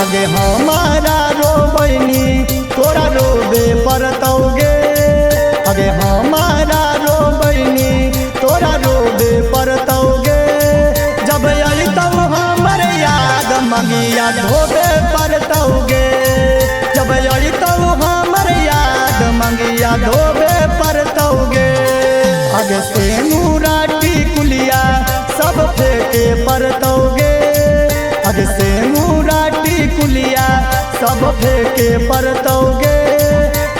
आगे हमारा रोबैनी तोरा रोबे परतौगे, आगे हमारा रोबैनी तोरा रोबे परतौगे। जब अइतौ हमर याद मंगिया धोबे परतौगे, जब अइतौ हमर याद मंगिया धोबे परतौगे। आगे सेनुरा टिकुलिया सब फेंके परतौगे, आगे सेनुरा टिकुलिया सब फेंके परतौगे।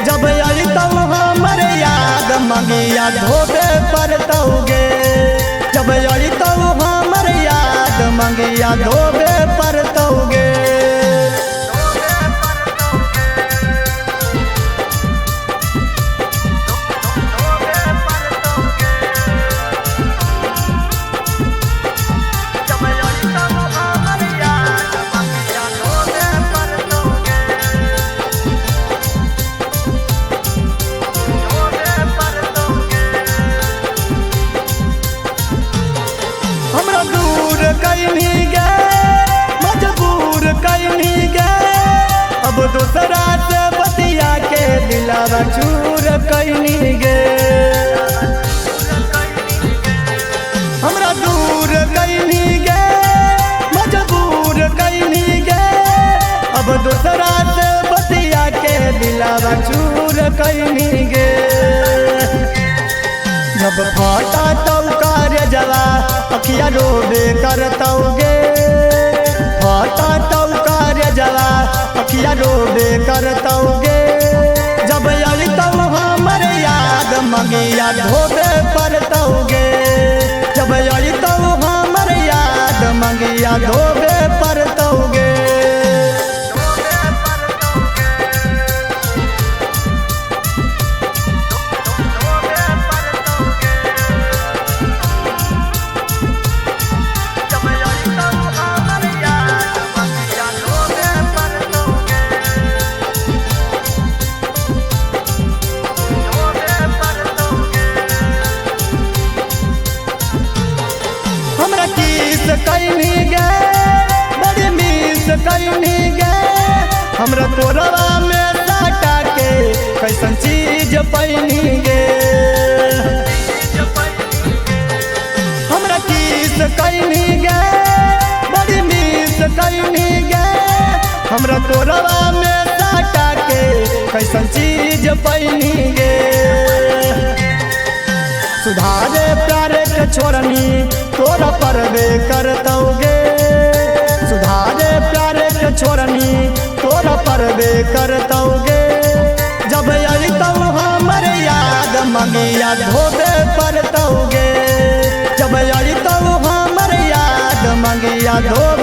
जब अइतौ हमर याद मंगिया धोबे परतौगे, जब अइतौ हमर याद मंगिया धोबे परतौगे। हमरा दूर कहीं गे मजबूर कहीं गे, अब दूसरा से बतिया के दिलावा चूर कहीं गे। हमरा दूर कहीं गे मजबूर कहीं गे, अब दूसरा से बतिया के दिलावा चूर कहीं गे। जब फाटा तौकार जला अखिया रोबे करतौगे, फाटा तौकार जला अखिया रोबे करतौगे। जब अइतौ हमर याद मंगिया धोबे परतौगे, जब अइतौ हमर याद मंगिया धोबे परतौगे। हमरा किस कहीं गे बड़ी मिस कहीं गे, हमरा तोरवा में साटा के कैसन चीज पैनी गे। हमरा किस कहीं गे बड़ी मिस कहीं गे, हमरा तोरवा में साटा के कैसन चीज पैनी गे। सुधारे प्यारे के छोड़नी तोरा परबे करतौगे, सुधारे प्यारे के छोड़नी तोरा परबे करतौगे। जब अइतौ हमर याद मंगिया धोबे परतौगे, जब अइतौ हमर याद मंगिया धोबे